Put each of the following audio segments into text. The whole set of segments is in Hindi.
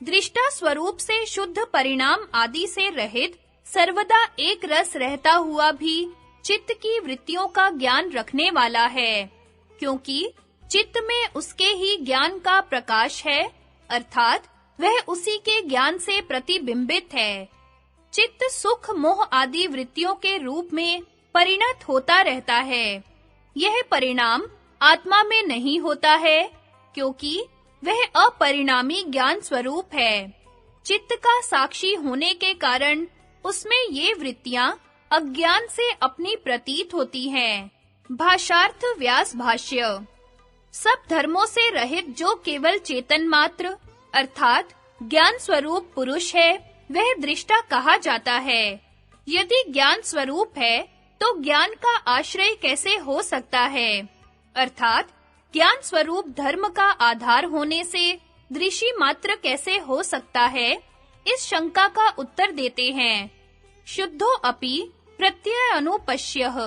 दृष्टा स्वरूप से शुद्ध परिणाम आदि से रहित सर्वदा एक रस रहता हुआ भी चित्त की वृत्तियों का ज्ञान रखने वाला है, क्योंकि चित्त में उसके ही ज्ञान का प्रकाश है, अर्थात वह उसी के ज्ञान से प्रतिबिंबित है। चित्त सुख मोह आदि वृत्तियों के रूप में परिणत होता रहता है। यह परिणाम आत्मा में नहीं होता है, क्योंकि वह अपरिणामी ज्ञान स्वरूप है। चित्त का साक्षी होने के कारण उसमें ये वृत्तियां अज्ञान से अपनी प्रतीत होती हैं। भाषार्थ व्यास भाष्य। सब धर्मों से रहित जो केवल चेतन मात्र अर्थात ज्ञान स्वरूप पुरुष है, वह दृष्टा कहा जाता है। यदि ज्ञान स्वरूप है तो ज्ञान का आश्रय कैसे हो सकता है? अर्थात ज्ञान स्वरूप धर्म का आधार होने से दृषि मात्र कैसे हो सकता है? इस शंका का उत्तर देते हैं। शुद्धो अपि प्रत्यय अनुपश्यः।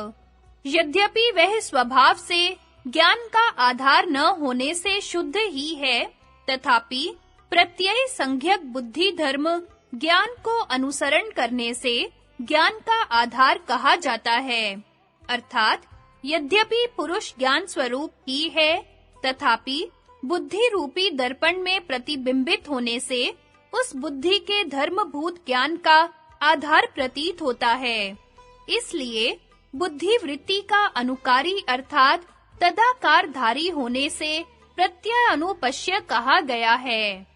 यद्यपि वह स्वभाव से ज्ञान का आधार न होने से शुद्ध ही है, तथापि प्रत्यय संज्ञक बुद्धि धर्म ज्ञान को अनुसरण करने से ज्ञान का आधार कहा जाता है। अर्थात यद्यपि पुरुष ज्ञान स्वरूप ही है, तथापि बुद्धि रूपी दर्पण में प्रतिबिंबित होने से उस बुद्धि के धर्मभूत ज्ञान का आधार प्रतीत होता है। इसलिए बुद्धि वृत्ति का अनुकारी अर्थात तदाकारधारी होने से प्रत्यय अनुपश्य कहा गया है।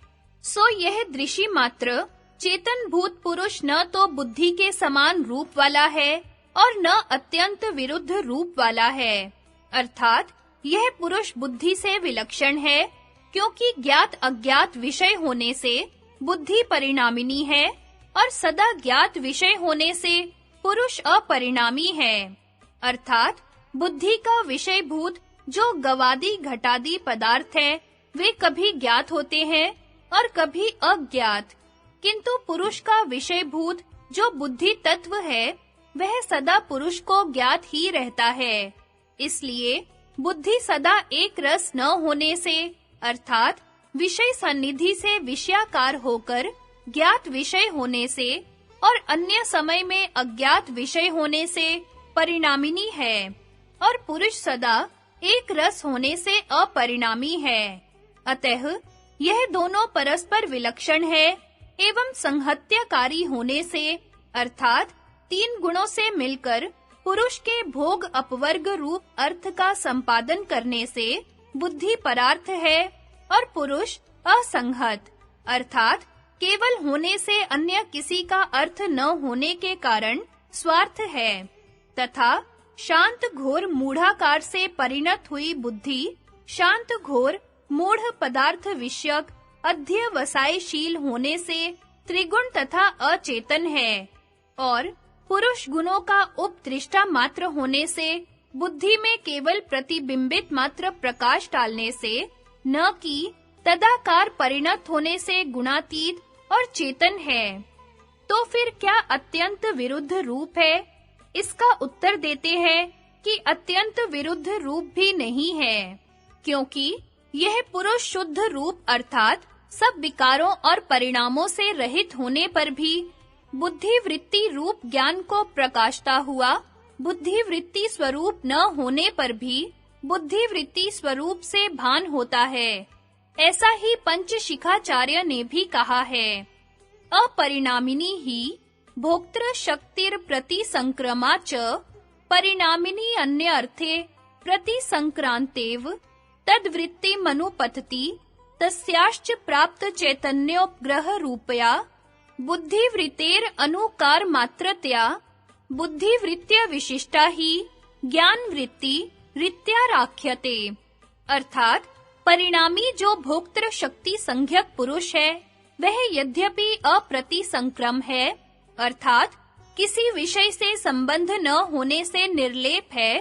सो यह दृषि मात्र चेतन भूत पुरुष न तो बुद्धि के समान रूप वाला है और न अत्यंत विरुद्ध रूप वाला है। अर्थात यह पुरुष बुद्धि से विलक्षण है, क्योंकि ज्ञात अज्ञात विषय होने से बुद्धि परिणामिनी है और सदा ज्ञात विषय होने से पुरुष अपरिणामी है। अर्थात बुद्धि का विषयभूत जो गवादि घटादि पदार्थ है, वे कभी ज्ञात होते हैं और कभी अज्ञात, किंतु पुरुष का विषयभूत जो बुद्धि तत्व है, वह सदा पुरुष को ज्ञात ही रहता है। इसलिए बुद्धि सदा एक रस न होने से अर्थात विषय सन्निधि से विषयाकार होकर ज्ञात विषय होने से और अन्य समय में अज्ञात विषय होने से परिणामिनी है, और पुरुष सदा एक रस होने से अपरिणामी है। अतः यह दोनों परस्पर विलक्षण है एवं संहत्यकारी होने से अर्थात तीन गुणों से मिलकर पुरुष के भोग अपवर्ग रूप अर्थ का संपादन करने से बुद्धि परार्थ है और पुरुष असंहत अर्थात केवल होने से अन्य किसी का अर्थ न होने के कारण स्वार्थ है, तथा शांत घोर मूढ़ाकार से परिणत हुई बुद्धि शांत घोर मूढ़ पदार्थ विषयक अध्यवसायशील होने से त्रिगुण तथा अचेतन है, और पुरुष गुणों का उपदृष्टा मात्र होने से बुद्धि में केवल प्रतिबिंबित मात्र प्रकाश डालने से न कि तदाकार परिणत होने से गुणातीत और चेतन है। तो फिर क्या अत्यंत विरुद्ध रूप है? इसका उत्तर देते हैं कि अत्यंत विरुद्ध रूप भी नहीं है, क्योंकि यह पुरुष शुद्ध रूप अर्थात सब विकारों और परिणामों से रहित होने पर भी बुद्धि वृत्ति रूप ज्ञान को प्रकाशता हुआ बुद्धि वृत्ति स्वरूप न होने पर भी बुद्धि वृत्ति स्वरूप से भान होता है। ऐसा ही पंचशिखाचार्य ने भी कहा है। अपरिणामिनी ही भोक्तृ शक्तिर प्रति संक्रमा च परिणामिनी अन्य अर्थे प्रति संक्रांतेव तद्वृत्ति मनुपतति तस्याश्च प्राप्त चैतन्योपग्रह रूपया बुद्धिवृत्तेर अनुकार मात्रतया बुद्धिवृत्त्य विशिष्टा ही ज्ञान वृत्ति रीत्या राख्यते। अर्थात परिणामी जो भोक्तृ शक्ति संज्ञक पुरुष है, वह यद्यपि अप्रतिसंक्रम है अर्थात किसी विषय से संबंध न होने से निर्लेप है,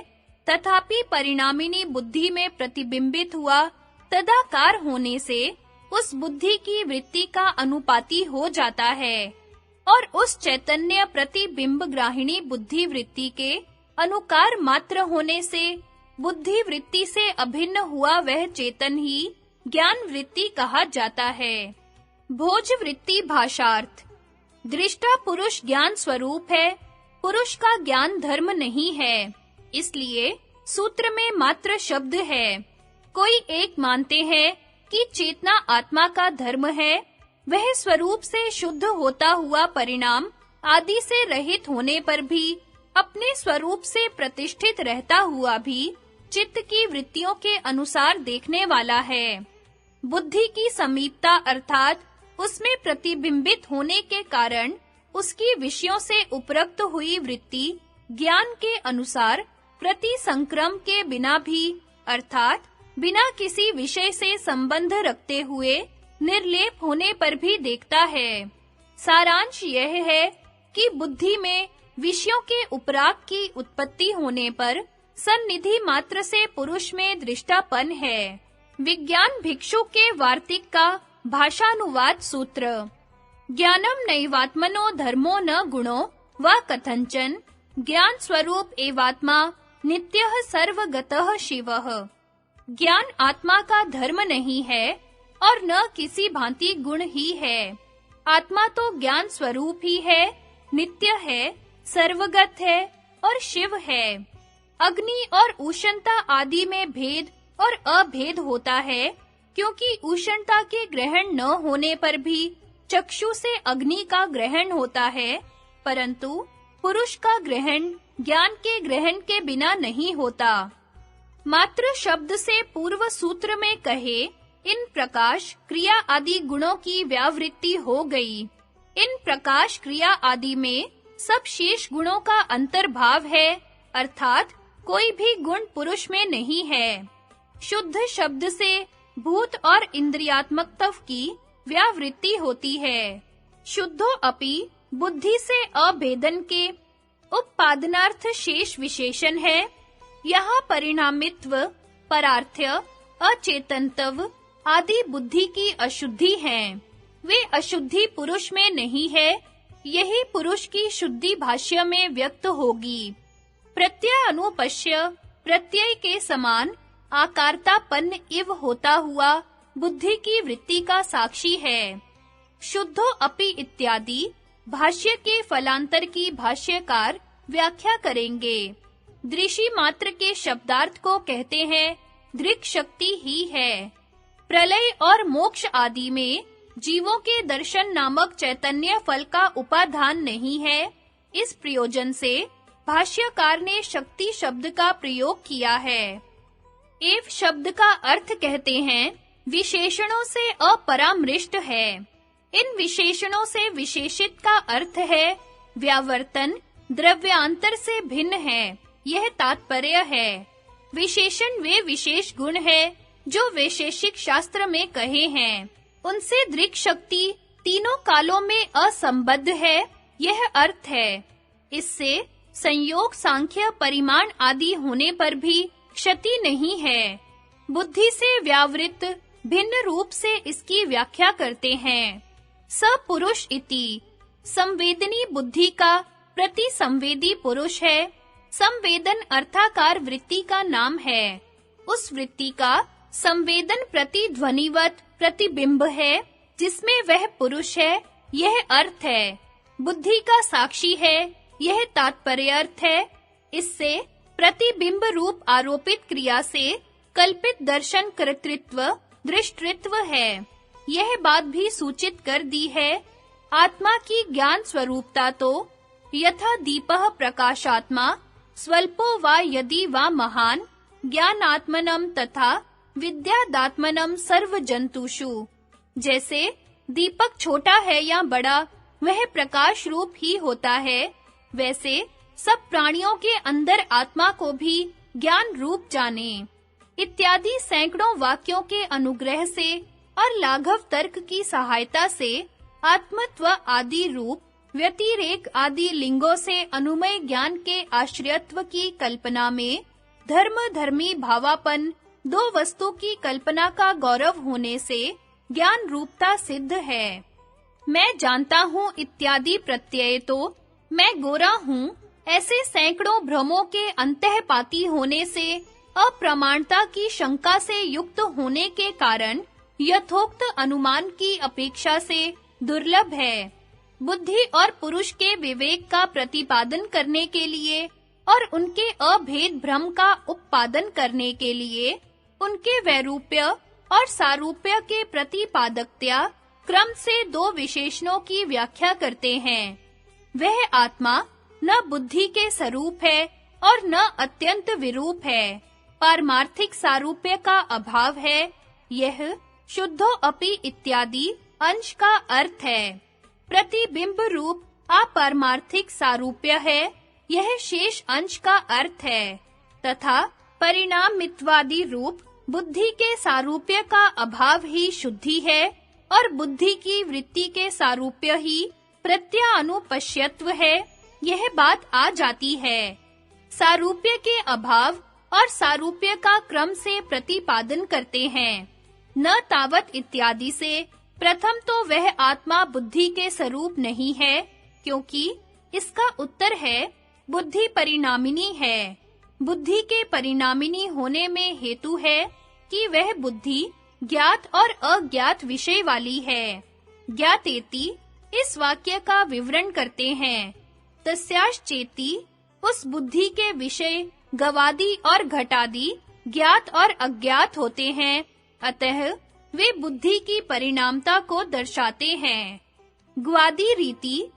तथापि परिणामिनी बुद्धि में प्रतिबिंबित हुआ तदाकार होने से उस बुद्धि की वृत्ति का अनुपाती हो जाता है, और उस चैतन्य प्रतिबिंब ग्राहिणी बुद्धि वृत्ति के अनुकार मात्र होने से बुद्धि वृत्ति से अभिन्न हुआ वह चेतन ही ज्ञान वृत्ति कहा जाता है। भोज वृत्ति भाषार्थ। दृष्टा पुरुष ज्ञान स्वरूप है, पुरुष का ज्ञान धर्म नहीं है, इसलिए सूत्र में मात्र शब्द है। कोई एक मानते हैं कि चेतना आत्मा का धर्म है, वह स्वरूप से शुद्ध होता हुआ परिणाम आदि से रहित होने पर भी अपने स्वरूप से प्रतिष्ठित रहता हुआ भी चित्त की वृत्तियों के अनुसार देखने वाला है। बुद्धि की समीपता अर्थात उसमें प्रतिबिंबित होने के कारण उसकी विषयों से उपरक्त हुई वृत्ति ज्ञान के अनुसार प्रतिसंक्रम के बिना भी अर्थात बिना किसी विषय से संबंध रखते हुए निर्लेप होने पर भी देखता है। सारांश यह है कि बुद्धि में विषयों के उपराग की उत्पत्ति होने पर सन्निधि मात्र से पुरुष में दृष्टापन है। विज्ञान भिक्षु के वार्तिक का भाषानुवाद सूत्र। ज्ञानम नैवात्मनो धर्मो न गुणो व कथंचन ज्ञान स्वरूप एवात्मा नित्यः सर्वगतः शिवः। ज्ञान आत्मा का धर्म नहीं है और न किसी भांति गुण ही है। आत्मा तो ज्ञान स्वरूप ही है, नित्य है, सर्वगत है और शिव है। अग्नि और उष्णता आदि में भेद और अभेद होता है, क्योंकि उष्णता के ग्रहण न होने पर भी चक्षु से अग्नि का ग्रहण होता है, परंतु पुरुष का ग्रहण ज्ञान के ग्रहण के बिना नहीं होता। मात्र शब्द से पूर्व सूत्र में कहे इन प्रकाश क्रिया आदि गुणों की व्यावृत्ति हो गई। इन प्रकाश क्रिया आदि में सब शेष गुणों का अंतर्भाव है, अर्थात कोई भी गुण पुरुष में नहीं है। शुद्ध शब्द से भूत और इंद्रियात्मकत्व की व्यावृत्ति होती है। शुद्धो अपि बुद्धि से अभेदन के उपादनार्थ शेष विशेषण है। यहाँ परिणामित्व, परार्थ्य, अचेतनत्व आदि बुद्धि की अशुद्धि हैं। वे अशुद्धि पुरुष में नहीं है, यही पुरुष की शुद्धि भाष्य में व्यक्त होगी। प्रत्यय अनुपश्य प्रत्यय के समान आकारतापन्न इव होता हुआ बुद्धि की वृत्ति का साक्षी है। शुद्धो अपि इत्यादि भाष्य के फलांतर की भाष्यकार व्याख्या करेंगे। दृष्टि मात्र के शब्दार्थ को कहते हैं दृक् शक्ति ही है। प्रलय और मोक्ष आदि में जीवों के दर्शन नामक चैतन्य फल का उपादान नहीं है। इस प्रयोजन से भाष्यकार ने शक्ति शब्द का प्रयोग किया है। एव शब्द का अर्थ कहते हैं विशेषणों से अपरामृष्ट है। इन विशेषणों से विशेषित का अर्थ है व्यावर्तन, द्रव्यांतर से भिन्न है, यह तात्पर्य है। विशेषण वे विशेष गुण है जो वैशेषिक शास्त्र में कहे हैं। उनसे दृक् शक्ति तीनों कालों में असंबद्ध है, यह अर्थ है। इससे संयोग, सांख्य, परिमाण आदि होने पर भी क्षति नहीं है। बुद्धि से व्यावृत्त भिन्न रूप से इसकी व्याख्या करते हैं। सपुरुष इति संवेदनी बुद्धि का प्रति संवेदी पुरुष है। संवेदन अर्थाकार वृत्ति का नाम है। उस वृत्ति का संवेदन प्रति ध्वनिवत प्रतिबिंब है, जिसमें वह पुरुष है, यह अर्थ है। बुद्धि का साक्षी है, यह तात्पर्य अर्थ है। इससे प्रतिबिंब रूप आरोपित क्रिया से कल्पित दर्शन कर्तृत्व दृष्टृत्व है। यह बात भी सूचित कर दी है। आत्मा की ज्ञान स्वरूपता तो यथा दीपः प्रकाशात्मा स्वल्पो वा यदि वा महान ज्ञानात्मनम तथा विद्यादात्मनम सर्व जंतुषु। जैसे दीपक छोटा है या बड़ा, वह प्रकाश रूप ही होता है, वैसे सब प्राणियों के अंदर आत्मा को भी ज्ञान रूप जाने। इत्यादि सैकड़ों वाक्यों के अनुग्रह से और लाघव तर्क की सहायता से आत्मत्व आदि रूप, व्यतिरेक आदि लिंगों से अनुमय ज्ञान के आश्रयत्व की कल्पना में धर्म धर्मी भावापन दो वस्तु की कल्पना का गौरव होने से ज्ञान रूपता सिद्ध है। मैं जानता हूँ इत्यादि प्रत्यय तो मैं गोरा हूँ, ऐसे सैकड़ों भ्रमों के अंतःपाती होने से अप्रमाणता की शंका से युक्त होने के कारण यथोक्त अनुमान की अपेक्षा से दुर्लभ है। बुद्धि और पुरुष के विवेक का प्रतिपादन करने के लिए और उनके अभेद भ्रम का उत्पादन करने के लिए उनके वैरूप्य और सारूप्य के प्रतिपादकत्या क्रम से दो विशेषणों की व्याख्या करते हैं। वह आत्मा न बुद्धि के स्वरूप है और न अत्यंत विरूप है। पारमार्थिक सारूप्य का अभाव है। यह शुद्धो अपि इत्यादि अंश का अर्थ है। प्रतिबिंब रूप अपारमार्थिक सारूप्य है। यह शेष अंश का अर्थ है तथा परिणामित्वादि रूप बुद्धि के सारूप्य का अभाव ही शुद्धि है और बुद्धि की वृत्ति के सारूप्य ही प्रत्यानुपश्यत्व है। यह बात आ जाती है। सारूप्य के अभाव और सारूप्य का क्रम से प्रतिपादन करते हैं। न तावत इत्यादि से प्रथम तो वह आत्मा बुद्धि के स्वरूप नहीं है, क्योंकि इसका उत्तर है बुद्धि परिणामिनी है। बुद्धि के परिणामिनी होने में हेतु है कि वह बुद्धि ज्ञात और अज्ञात विषय वाली है। ज्ञातेति इस वाक्य का विवरण करते हैं। तस्याश्चेति उस बुद्धि के विषय गवादि और घटादि ज्ञात और अज्ञात होते हैं, अतः वे बुद्धि की परिणामता को दर्शाते हैं। ग्वादि रीति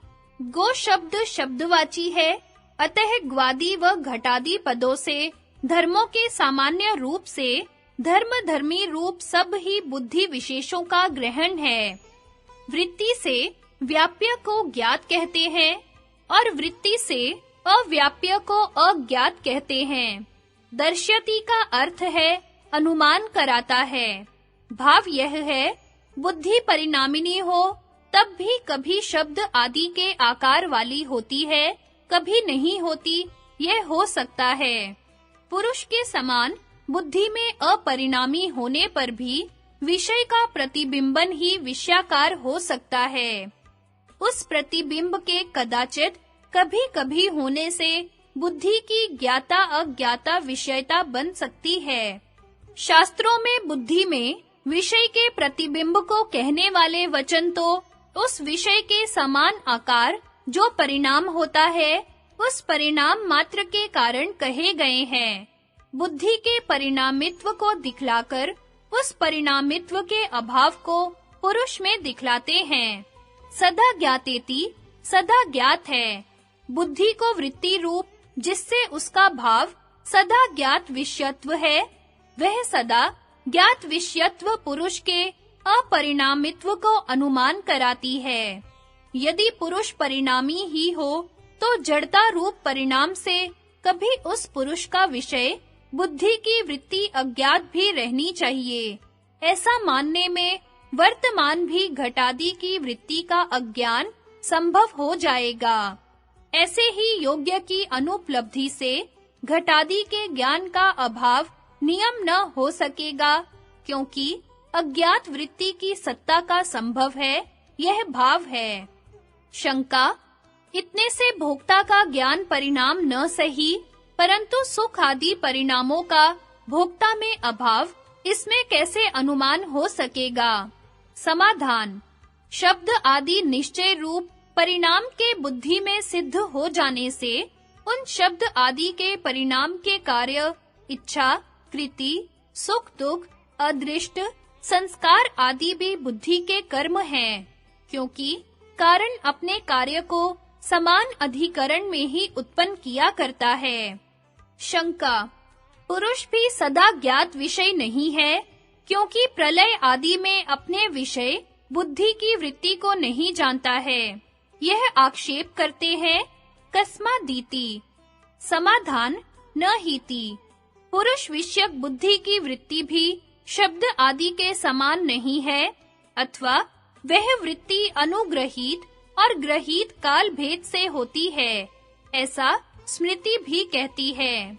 गो शब्द शब्दवाची है, अतः ग्वादि व घटादि पदों से धर्मों के सामान्य रूप से धर्मी रूप सब ही बुद्धि विशेषों का ग्रहण है। वृत्ति से व्याप्य को ज्ञात कहते हैं और वृत्ति से अव्याप्य को अज्ञात कहते हैं। दर्श्यति का अर्थ है अनुमान कराता है। भाव यह है बुद्धि परिणामिनी हो तब भी कभी शब्द आदि के आकार वाली होती है, कभी नहीं होती, यह हो सकता है। पुरुष के समान बुद्धि में अपरिणामी होने पर भी विषय का प्रतिबिंबन ही विषयाकार हो सकता है। उस प्रतिबिंब के कदाचित कभी-कभी होने से बुद्धि की ज्ञाता अज्ञाता विषयता बन सकती है। शास्त्रों में बुद्धि में विषय के प्रतिबिंब को कहने वाले वचन तो उस विषय के समान आकार जो परिणाम होता है, उस परिणाम मात्र के कारण कहे गए हैं। बुद्धि के परिणामित्व को दिखलाकर उस परिणामित्व के अभाव को पुरुष में दिखलाते हैं। सदा ज्ञातेति सदा ज्ञात है। बुद्धि को वृत्ति रूप जिससे उसका भाव सदा ज्ञात विषयत्व है, वह सदा ज्ञात विषयत्व पुरुष के अपरिणामित्व को अनुमान कराती है। यदि पुरुष परिणामी ही हो तो जड़ता रूप परिणाम से कभी उस पुरुष का विषय बुद्धि की वृत्ति अज्ञात भी रहनी चाहिए। ऐसा मानने में वर्तमान भी घटादि की वृत्ति का अज्ञान संभव हो जाएगा। ऐसे ही योग्य की अनुपलब्धि से घटादि के ज्ञान का अभाव नियम न हो सकेगा, क्योंकि अज्ञात वृत्ति की सत्ता का संभव है, यह भाव है। शंका, इतने से भोक्ता का ज्ञान परिणाम न सही, परंतु सुख आदि परिणामों का भोक्ता में अभाव, इसमें कैसे अनुमान हो सकेगा? समाधान, शब्द आदि निश्चय रूप परिणाम के बुद्धि में सिद्ध हो जाने से उन शब्द आदि के परिणाम के कार्य, इच्छा, कृति, सुख दुख, अदृष्ट, संस्कार आदि भी बुद्धि के कर्म हैं, क्योंकि कारण अपने कार्य को समान अधिकरण में ही उत्पन्न किया करता है। शंका, पुरुष भी सदा ज्ञात विषय नहीं है, क्योंकि प्रलय आदि में अपने विषय बुद्धि की वृत्ति को नहीं जानता है। यह आक्षेप करते हैं कस्मादीति। समाधान, न हीति। पुरुष विषयक बुद्धि की वृत्ति भी शब्द आदि के समान नहीं है, अथवा वह वृत्ति अनुग्रहित और ग्रहित काल भेद से होती है, ऐसा स्मृति भी कहती है।